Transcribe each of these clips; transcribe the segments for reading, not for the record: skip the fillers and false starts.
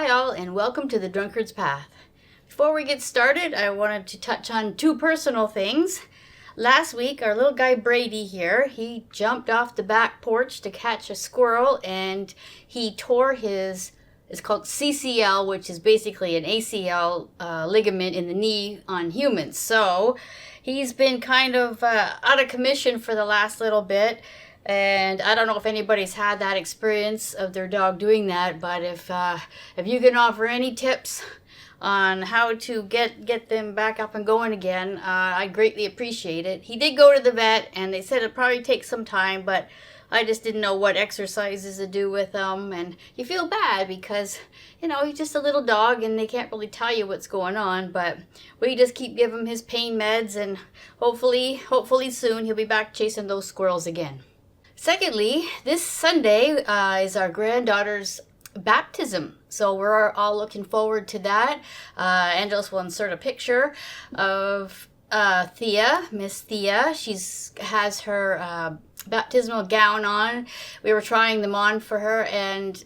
Hi all, and welcome to the Drunkard's Path. Before we get started, I wanted to touch on two personal things. Last week, our little guy Brady here, he jumped off the back porch to catch a squirrel and he tore his, it's called CCL, which is basically an ACL ligament in the knee on humans. So he's been kind of out of commission for the last little bit. And I don't know if anybody's had that experience of their dog doing that, but if you can offer any tips on how to get them back up and going again, I greatly appreciate it. He did go to the vet, and they said it'd probably take some time, but I just didn't know what exercises to do with him. And you feel bad because, you know, he's just a little dog and they can't really tell you what's going on. But we just keep giving him his pain meds, and hopefully soon he'll be back chasing those squirrels again. Secondly, this Sunday is our granddaughter's baptism. So we're all looking forward to that. Angelos will insert a picture of Thea, Miss Thea. She has her baptismal gown on. We were trying them on for her, and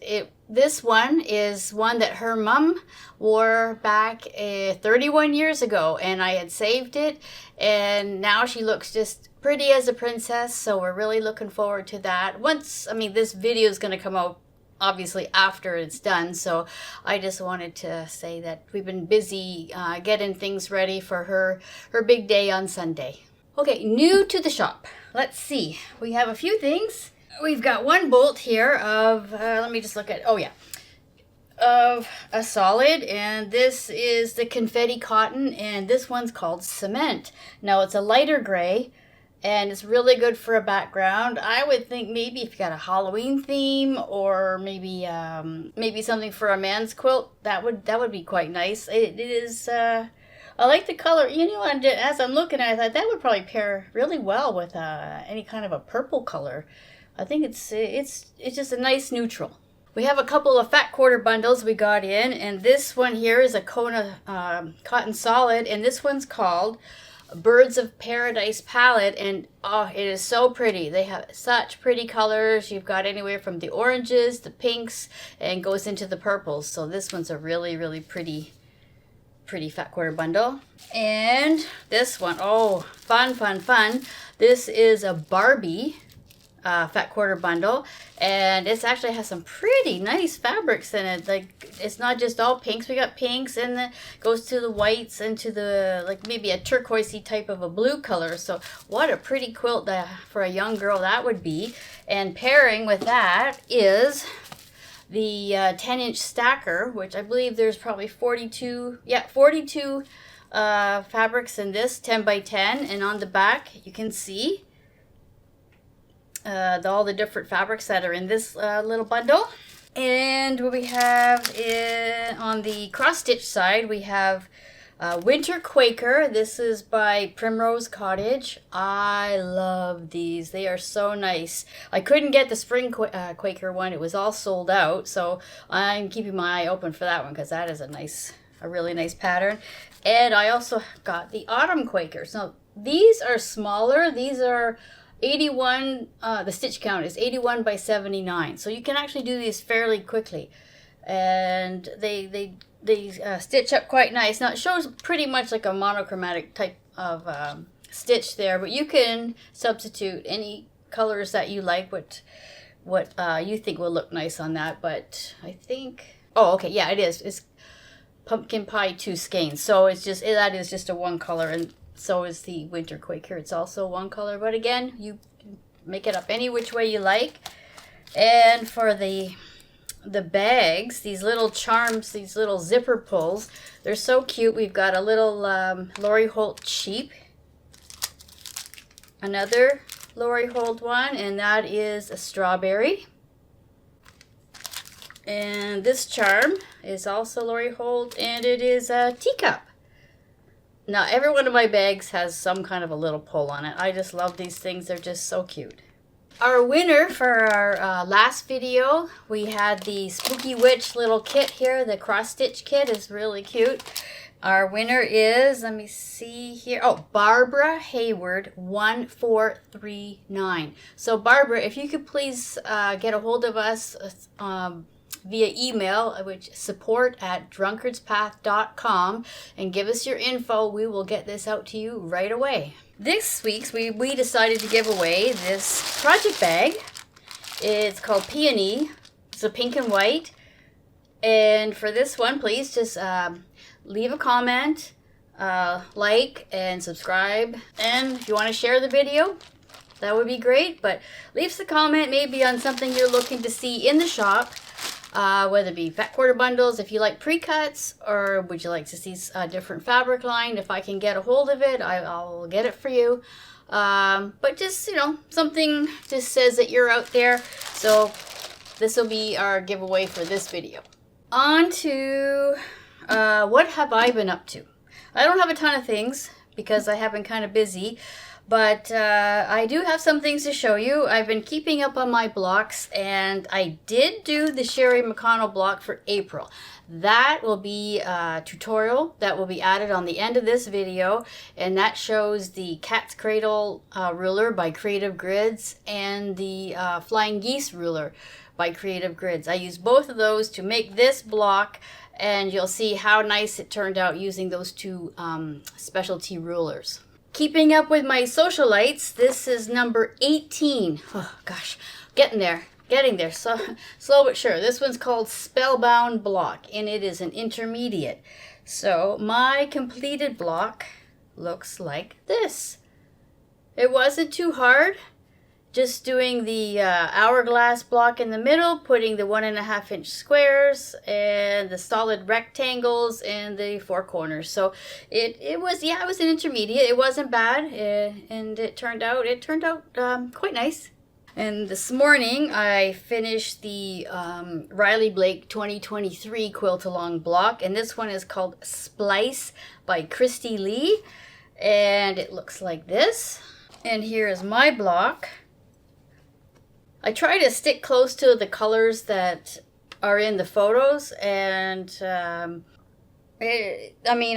this one is one that her mom wore back 31 years ago, and I had saved it, and now she looks just pretty as a princess, so we're really looking forward to that. This video is going to come out obviously after it's done, so I just wanted to say that we've been busy getting things ready for her big day on Sunday. Okay, new to the shop. Let's see. We have a few things. We've got one bolt here of, let me just look at, of a solid, and this is the confetti cotton, and this one's called cement. Now it's a lighter gray, and it's really good for a background. I would think maybe if you got a Halloween theme, or maybe something for a man's quilt, that would be quite nice. It is. I like the color. You know, as I'm looking at it, I thought that would probably pair really well with any kind of a purple color. I think it's just a nice neutral. We have a couple of fat quarter bundles we got in, and this one here is a Kona cotton solid, and this one's called Birds of Paradise palette, and it is so pretty. They have such pretty colors. You've got anywhere from the oranges, the pinks, and goes into the purples. So this one's a really, really pretty fat quarter bundle. And this one, fun. This is a Barbie fat quarter bundle, and it actually has some pretty nice fabrics in it. Like, it's not just all pinks. We got pinks, and then goes to the whites and to the, like, maybe a turquoisey type of a blue color. So what a pretty quilt for a young girl that would be. And pairing with that is the 10-inch stacker, which I believe there's probably 42 fabrics in this 10 by 10, and on the back you can see all the different fabrics that are in this little bundle. And what we have on the cross stitch side, we have Winter Quaker. This is by Primrose Cottage. I love these. They are so nice. I couldn't get the Spring Quaker one. It was all sold out, so I'm keeping my eye open for that one because that is a really nice pattern. And I also got the Autumn Quaker. So these are smaller. These are 81, the stitch count is 81 by 79, so you can actually do these fairly quickly, and they stitch up quite nice. Now it shows pretty much like a monochromatic type of stitch there, but you can substitute any colors that you like, what you think will look nice on that. But I think, it is. It's Pumpkin Pie 2 skein, so that is just a one color, and so is the Winter Quaker. It's also one color, but again, you can make it up any which way you like. And for the bags, these little charms, these little zipper pulls, they're so cute. We've got a little Lori Holt sheep, another Lori Holt one, and that is a strawberry. And this charm is also Lori Holt, and it is a teacup. Now, every one of my bags has some kind of a little pull on it. I just love these things. They're just so cute. Our winner for our last video, we had the Spooky Witch little kit here. The cross-stitch kit is really cute. Our winner is, let me see here. Barbara Hayward 1439. So Barbara, if you could please get a hold of us via email, which support@drunkardspath.com, and give us your info. We will get this out to you right away. This week's we decided to give away this project bag. It's called Peony. It's a pink and white. And for this one, please just leave a comment, like and subscribe. And if you want to share the video, that would be great. But leave us a comment maybe on something you're looking to see in the shop, whether it be fat quarter bundles, if you like pre-cuts, or would you like to see a different fabric line. If I can get a hold of it, I'll get it for you. But just, something just says that you're out there. So this will be our giveaway for this video. On to what have I been up to? I don't have a ton of things because I have been kind of busy, but I do have some things to show you. I've been keeping up on my blocks, and I did do the Sherry McConnell block for April. That will be a tutorial that will be added on the end of this video, and that shows the Cat's Cradle ruler by Creative Grids and the Flying Geese ruler by Creative Grids. I used both of those to make this block, and you'll see how nice it turned out using those two specialty rulers. Keeping up with my socialites, this is number 18. Oh gosh, getting there, so slow but sure. This one's called Spellbound Block, and it is an intermediate. So my completed block looks like this. It wasn't too hard. Just doing the hourglass block in the middle, putting the 1.5 inch squares and the solid rectangles and the four corners. So it was an intermediate. It wasn't bad, and it turned out quite nice. And this morning I finished the Riley Blake 2023 quilt along block, and this one is called Splice by Christy Lee, and it looks like this. And here is my block. I try to stick close to the colors that are in the photos, and I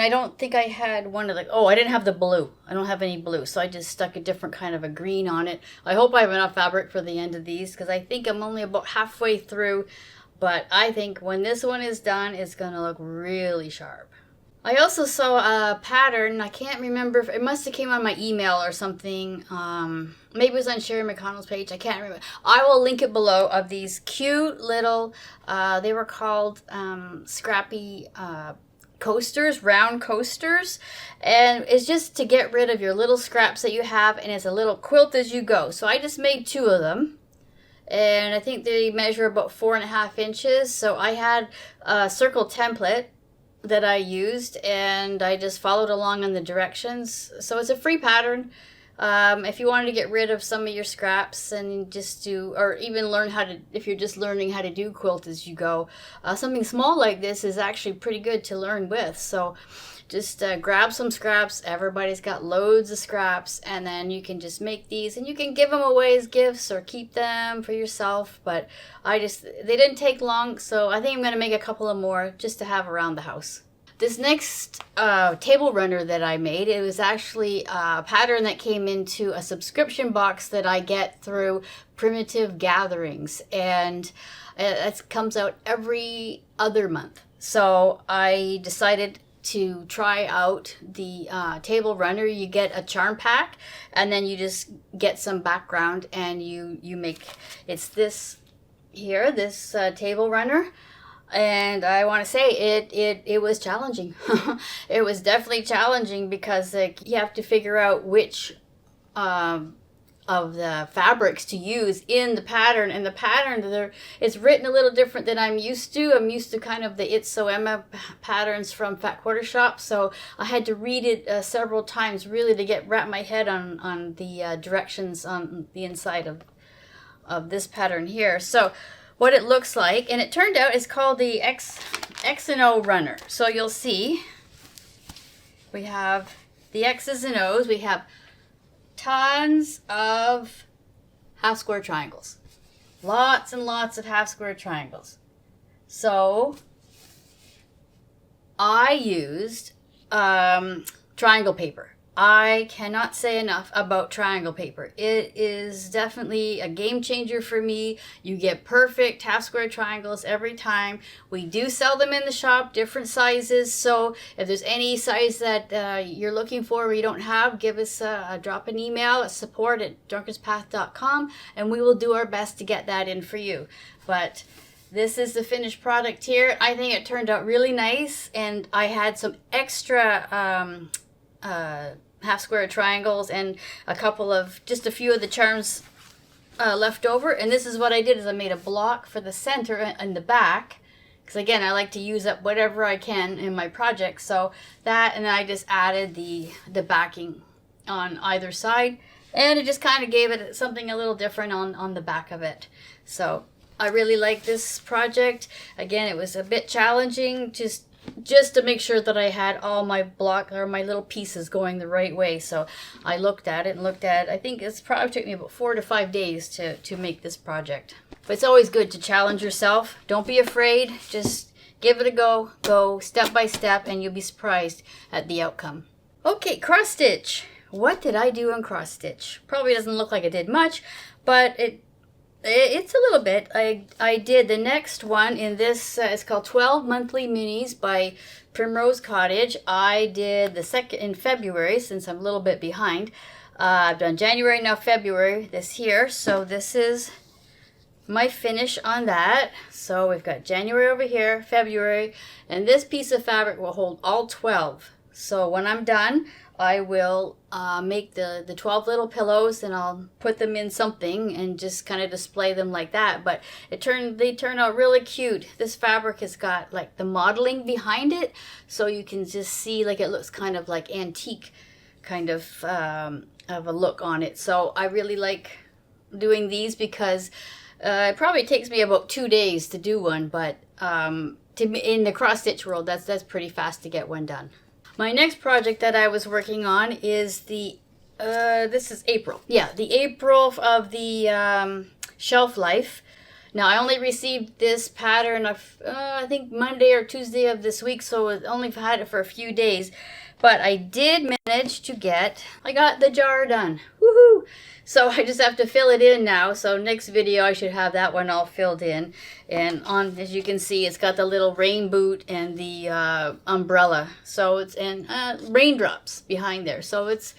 don't think I had one of the, I didn't have the blue. I don't have any blue, so I just stuck a different kind of a green on it. I hope I have enough fabric for the end of these, because I think I'm only about halfway through, but I think when this one is done, it's going to look really sharp. I also saw a pattern. I can't remember if it must have came on my email or something. Maybe it was on Sherry McConnell's page. I can't remember. I will link it below, of these cute little, they were called scrappy coasters, round coasters. And it's just to get rid of your little scraps that you have, and it's a little quilt as you go. So I just made 2 of them. And I think they measure about 4.5 inches. So I had a circle template that I used, and I just followed along on the directions. So it's a free pattern. If you wanted to get rid of some of your scraps and just do, or even learn how to, if you're just learning how to do quilt as you go, something small like this is actually pretty good to learn with. So just grab some scraps. Everybody's got loads of scraps, and then you can just make these, and you can give them away as gifts or keep them for yourself. But they didn't take long, so I think I'm going to make a couple of more just to have around the house. This next table runner that I made, it was actually a pattern that came into a subscription box that I get through Primitive Gatherings, and it comes out every other month. So I decided to try out the table runner. You get a charm pack, and then you just get some background, and you make, it's this here, this table runner. And I want to say it was challenging. It was definitely challenging, because you have to figure out which of the fabrics to use in the pattern, and the pattern it's written a little different than I'm used to. I'm used to kind of the It's So Emma patterns from Fat Quarter Shop, so I had to read it several times really to wrap my head on the directions on the inside of this pattern here. So what it looks like, and it turned out it's called the X and O runner. So you'll see we have the X's and O's. We have tons of half square triangles. Lots and lots of half square triangles. So I used triangle paper. I cannot say enough about triangle paper. It is definitely a game changer for me. You get perfect half square triangles every time. We do sell them in the shop, different sizes. So if there's any size that you're looking for or you don't have, give us drop an email at support@drunkardspath.com and we will do our best to get that in for you. But this is the finished product here. I think it turned out really nice, and I had some extra half square triangles and just a few of the charms left over. And this is what I did, is I made a block for the center and the back, because again, I like to use up whatever I can in my project. So that, and then I just added the backing on either side, and it just kind of gave it something a little different on the back of it. So I really like this project. Again, it was a bit challenging just to make sure that I had all my block or my little pieces going the right way. So I looked at it, I think it's probably took me about 4 to 5 days to make this project. But it's always good to challenge yourself. Don't be afraid. Just give it a go. Go step by step and you'll be surprised at the outcome. Okay, cross stitch. What did I do on cross stitch? Probably doesn't look like I did much, but it's a little bit. I did the next one in this, it's called 12 Monthly Minis by Primrose Cottage. I did the second in February, since I'm a little bit behind. I've done January, now February this year. So this is my finish on that. So we've got January over here, February, and this piece of fabric will hold all 12. So when I'm done, I will make the 12 little pillows, and I'll put them in something and just kind of display them like that. But they turn out really cute. This fabric has got like the modeling behind it, so you can just see like it looks kind of like antique kind of a look on it. So I really like doing these because it probably takes me about 2 days to do one, but in the cross stitch world, that's pretty fast to get one done. My next project that I was working on is this is April. Yeah, the April of the shelf life. Now, I only received this pattern of, I think Monday or Tuesday of this week, so I only had it for a few days. But I did manage to I got the jar done. Woohoo! So I just have to fill it in now. So next video I should have that one all filled in. And as you can see, it's got the little rain boot and the umbrella. So it's raindrops behind there. So it's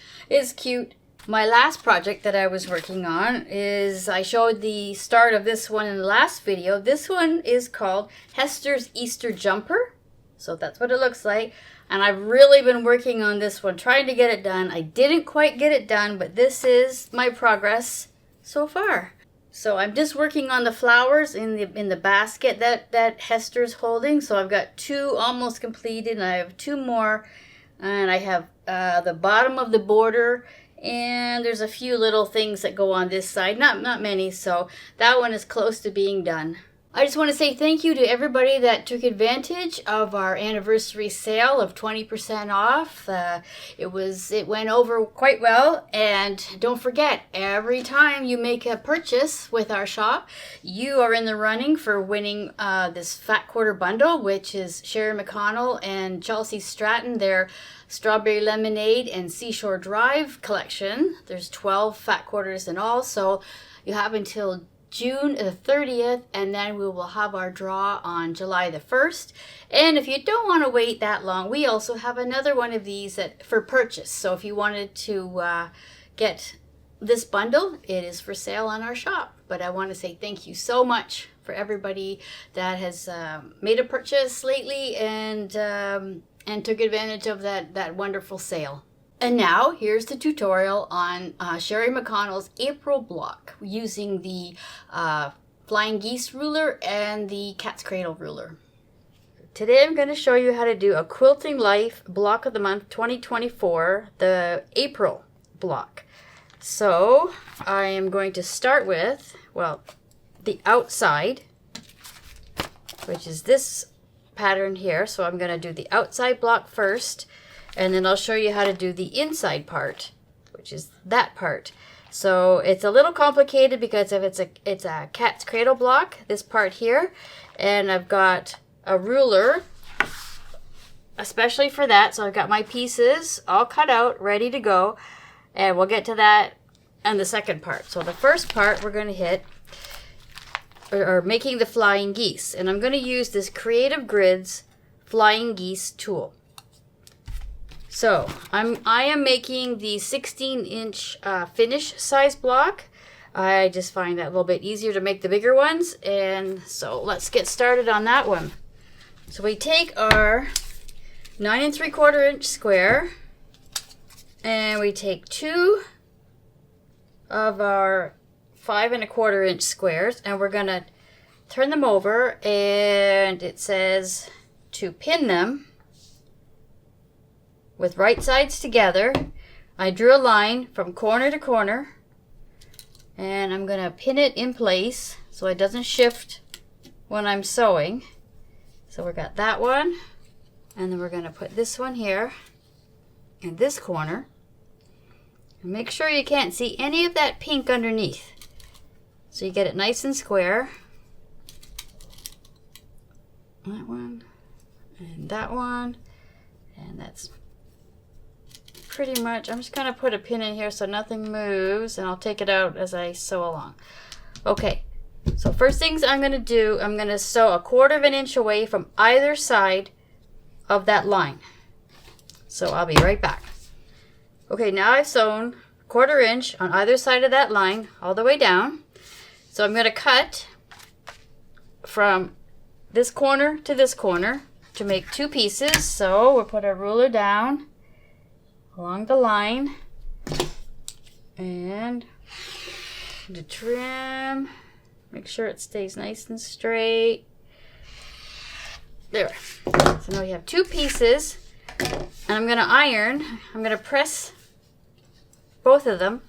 cute. My last project that I was working on is, I showed the start of this one in the last video. This one is called Hester's Easter Jumper. So that's what it looks like. And I've really been working on this one, trying to get it done. I didn't quite get it done, but this is my progress so far. So I'm just working on the flowers in the basket that Hester's holding. So I've got 2 almost completed, and I have 2 more. And I have the bottom of the border, and there's a few little things that go on this side. Not many, so that one is close to being done. I just want to say thank you to everybody that took advantage of our anniversary sale of 20% off. It went over quite well, and don't forget, every time you make a purchase with our shop, you are in the running for winning this Fat Quarter Bundle, which is Sherry McConnell and Chelsea Stratton, their Strawberry Lemonade and Seashore Drive collection. There's 12 Fat Quarters in all, so you have until June the 30th, and then we will have our draw on July the 1st. And if you don't want to wait that long, we also have another one of these for purchase. So if you wanted to get this bundle, it is for sale on our shop. But I want to say thank you so much for everybody that has made a purchase lately and took advantage of that wonderful sale. And now, here's the tutorial on Sherry McConnell's April block using the Flying Geese ruler and the Cat's Cradle ruler. Today I'm going to show you how to do a Quilting Life Block of the Month 2024, the April block. So, I am going to start with, the outside, which is this pattern here. So I'm going to do the outside block first. And then I'll show you how to do the inside part, which is that part. So it's a little complicated because if it's a cat's cradle block, this part here, and I've got a ruler especially for that. So I've got my pieces all cut out, ready to go. And we'll get to that in the second part. So the first part we're going to hit are making the flying geese. And I'm going to use this Creative Grids Flying Geese tool. So I am making the 16-inch finish size block. I just find that a little bit easier to make the bigger ones. And so let's get started on that one. So we take our 9 3/4 inch square and we take 2 of our 5 1/4 inch squares and we're going to turn them over, and it says to pin them with right sides together. I drew a line from corner to corner and I'm going to pin it in place so it doesn't shift when I'm sewing. So we got that one, and then we're going to put this one here in this corner. And make sure you can't see any of that pink underneath. So you get it nice and square. That one, and that one, and that's pretty much, I'm just going to put a pin in here so nothing moves, and I'll take it out as I sew along. Okay, so first things I'm going to do, I'm going to sew 1/4 inch away from either side of that line. So I'll be right back. Okay, now I've sewn 1/4 inch on either side of that line all the way down. So I'm going to cut from this corner to this corner to make 2 pieces. So we'll put our ruler down along the line and to trim, make sure it stays nice and straight. There. So now we have 2 pieces, and I'm going to iron. I'm going to press both of them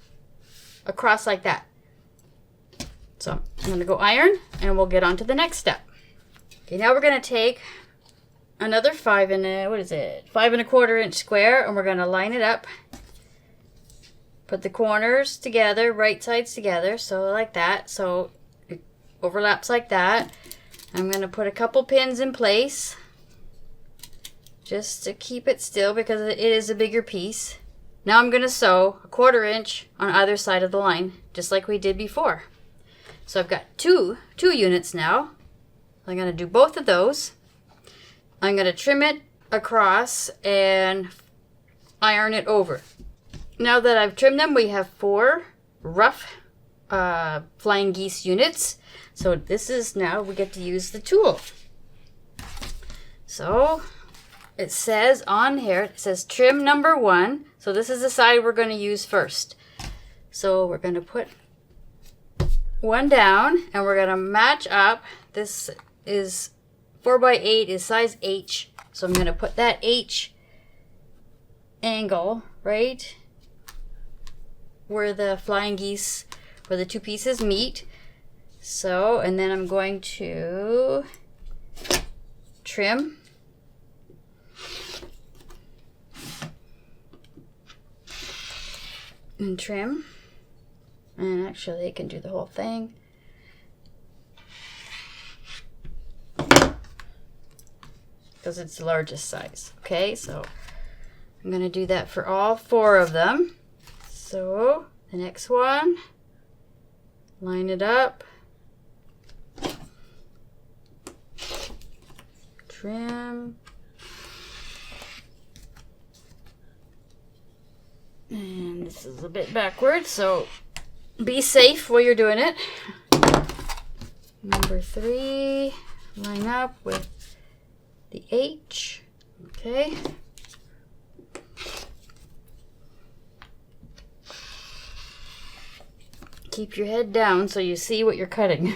across like that. So I'm going to go iron, and we'll get on to the next step. Okay, now we're going to take another 5 1/4 inch square, and we're going to line it up. Put the corners together, right sides together, so like that. So it overlaps like that. I'm going to put a couple pins in place just to keep it still because it is a bigger piece. Now I'm going to sew 1/4 inch on either side of the line, just like we did before. So I've got two units now. I'm going to do both of those. I'm going to trim it across and iron it over. Now that I've trimmed them, we have 4 rough flying geese units. So this is now we get to use the tool. So it says on here, it says trim number 1. So this is the side we're going to use first. So we're going to put one down and we're going to match up. This is 4x8 is size H. So I'm going to put that H angle right where the flying geese, where the 2 pieces meet. So, and then I'm going to trim. And trim. And actually I can do the whole thing. Because it's the largest size. Okay, so I'm going to do that for all 4 of them. So the next one, line it up, trim, and this is a bit backwards, so be safe while you're doing it. Number 3, line up with the H. Okay. Keep your head down so you see what you're cutting.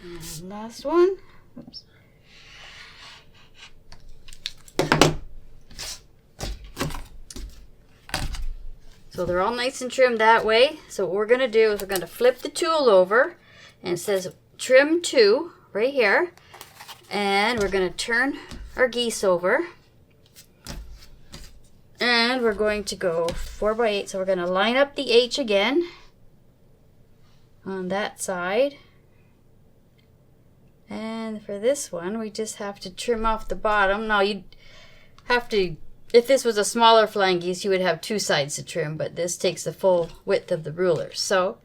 And last one. Oops. So they're all nice and trimmed that way. So what we're going to do is we're going to flip the tool over, and it says trim 2 right here. And we're going to turn our geese over. And we're going to go 4x8. So we're going to line up the H again on that side. And for this one, we just have to trim off the bottom. Now you'd have to, if this was a smaller flying geese, you would have 2 sides to trim, but this takes the full width of the ruler. So,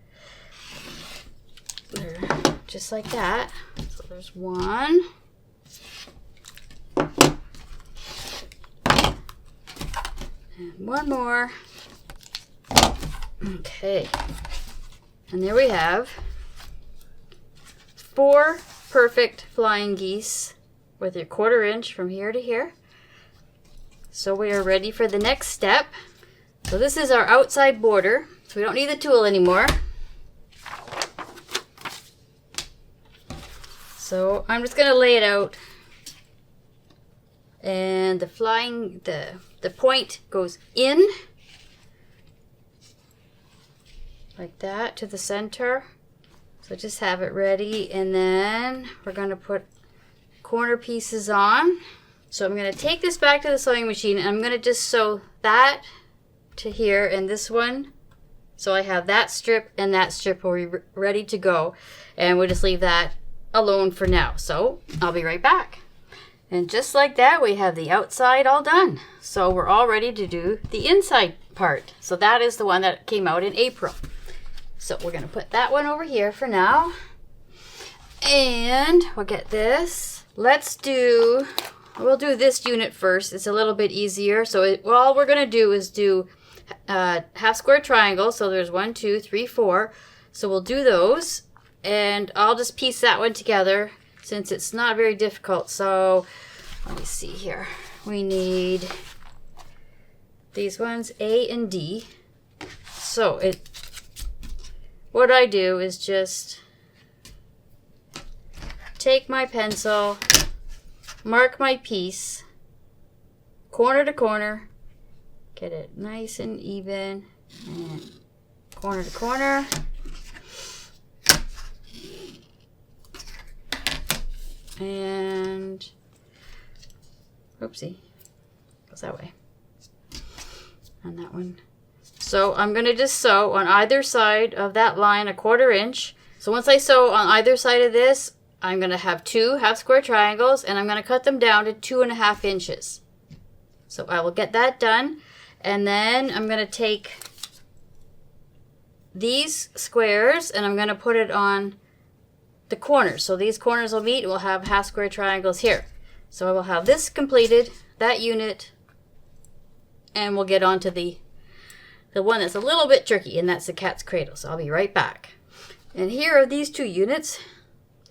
just like that. So there's one. And one more. Okay. And there we have 4 perfect flying geese with your 1/4 inch from here to here. So we are ready for the next step. So this is our outside border. So we don't need the tool anymore. So I'm just going to lay it out. And the point goes in like that to the center. So just have it ready, and then we're going to put corner pieces on. So I'm going to take this back to the sewing machine, and I'm going to just sew that to here and this one. So I have that strip and that strip are ready to go, and we'll just leave that alone for now. So I'll be right back. And just like that, we have the outside all done. So we're all ready to do the inside part. So that is the one that came out in April. So we're going to put that one over here for now. And we'll get this. We'll do this unit first. It's a little bit easier. So all we're going to do is do half square triangles. So there's 1, 2, 3, 4. So we'll do those. And I'll just piece that one together since it's not very difficult. So let me see here. We need these ones, A and D. So what I do is just take my pencil, mark my piece, corner to corner, get it nice and even, and corner to corner. And, oopsie, goes that way. And that one. So I'm going to just sew on either side of that line 1/4 inch. So once I sew on either side of this, I'm going to have 2 half square triangles, and I'm going to cut them down to 2.5 inches. So I will get that done, and then I'm going to take these squares and I'm going to put it on the corners. So these corners will meet, and we'll have half square triangles here. So I will have this completed, that unit, and we'll get on to the one that's a little bit tricky, and that's the cat's cradle. So I'll be right back. And here are these 2 units.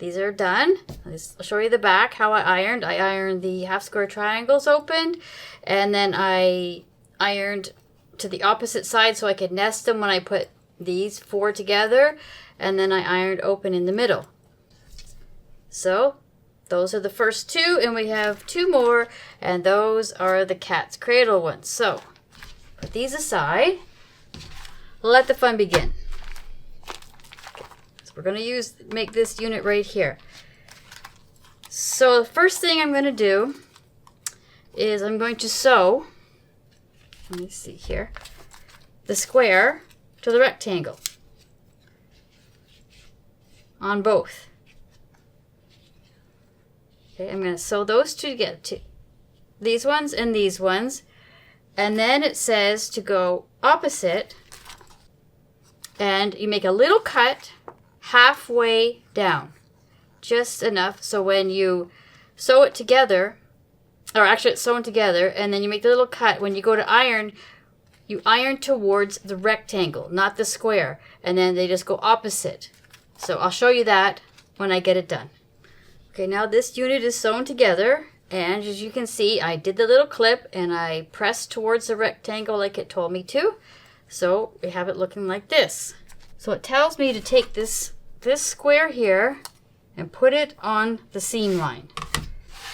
These are done. I'll show you the back, how I ironed. I ironed the half square triangles opened, and then I ironed to the opposite side so I could nest them when I put these 4 together, and then I ironed open in the middle. So those are the first 2, and we have 2 more, and those are the cat's cradle ones. So put these aside. Let the fun begin. So we're going to make this unit right here. So the first thing I'm going to do is I'm going to sew, let me see here, the square to the rectangle on both. Okay, I'm going to sew those 2 together, these ones and these ones, and then it says to go opposite, and you make a little cut halfway down, just enough so when you sew it together, or actually it's sewn together, and then you make the little cut. When you go to iron, you iron towards the rectangle, not the square, and then they just go opposite. So I'll show you that when I get it done. Okay, now this unit is sewn together, and as you can see, I did the little clip and I pressed towards the rectangle like it told me to. So we have it looking like this. So it tells me to take this square here and put it on the seam line.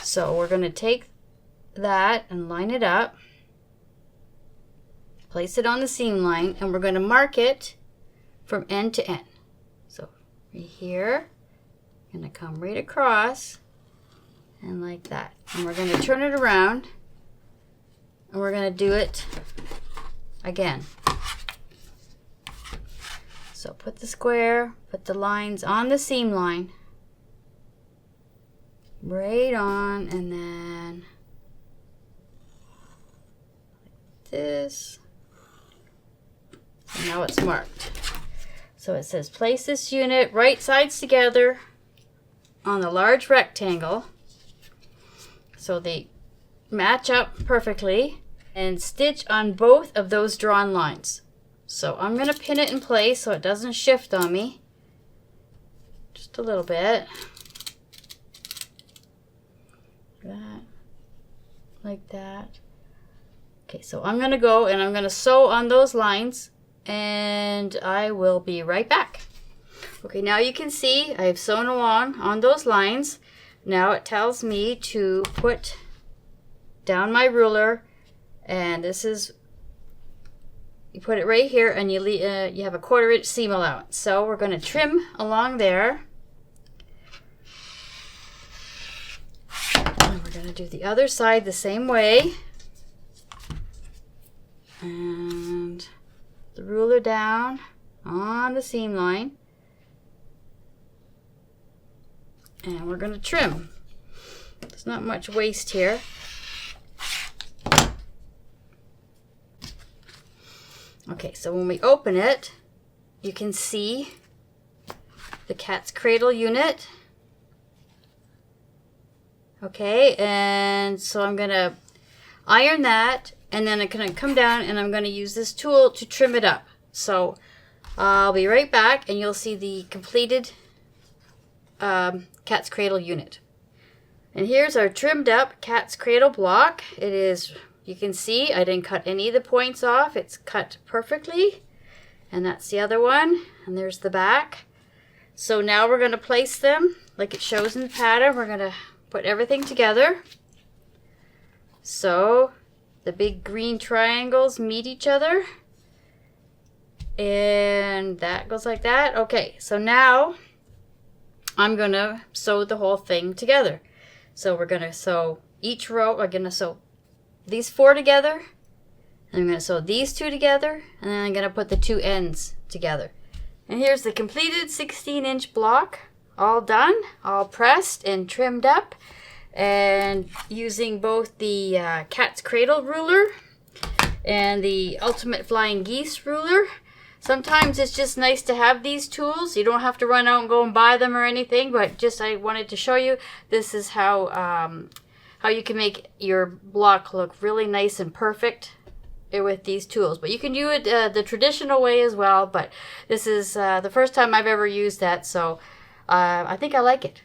So we're going to take that and line it up, place it on the seam line, and we're going to mark it from end to end. So right here, I'm going to come right across and like that. And we're going to turn it around, and we're going to do it again. So put the square, put the lines on the seam line, right on, and then like this. And now it's marked. So it says place this unit right sides together on the large rectangle so they match up perfectly, and stitch on both of those drawn lines. So I'm going to pin it in place so it doesn't shift on me. Just a little bit. That. Like that. Okay, so I'm going to go and I'm going to sew on those lines, and I will be right back. Okay, now you can see I've sewn along on those lines. Now it tells me to put down my ruler, and this is, you put it right here, and you have a 1/4 inch seam allowance. So we're going to trim along there, and we're going to do the other side the same way, and the ruler down on the seam line, and we're going to trim. There's not much waste here. Okay, so when we open it, you can see the cat's cradle unit. Okay, and so I'm going to iron that, and then I'm going to come down and I'm going to use this tool to trim it up. So I'll be right back, and you'll see the completed cat's cradle unit. And here's our trimmed up cat's cradle block. It is, you can see I didn't cut any of the points off. It's cut perfectly. And that's the other one. And there's the back. So now we're going to place them like it shows in the pattern. We're going to put everything together. So the big green triangles meet each other. And that goes like that. Okay, so now I'm going to sew the whole thing together. So we're going to sew each row. We're going to sew these 4 together, and I'm going to sew these 2 together, and then I'm going to put the 2 ends together. And here's the completed 16-inch block, all done, all pressed and trimmed up, and using both the cat's cradle ruler and the ultimate flying geese ruler. Sometimes it's just nice to have these tools. You don't have to run out and go and buy them or anything, but just I wanted to show you this is how you can make your block look really nice and perfect with these tools. But you can do it the traditional way as well, but this is the first time I've ever used that, so I think I like it.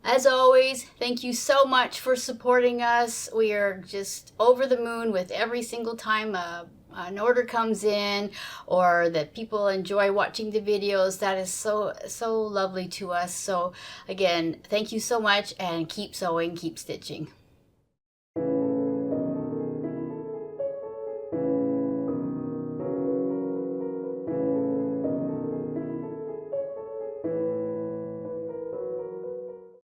As always, thank you so much for supporting us. We are just over the moon with every single time an order comes in, or that people enjoy watching the videos. That is so lovely to us. So again, thank you so much, and keep sewing, keep stitching.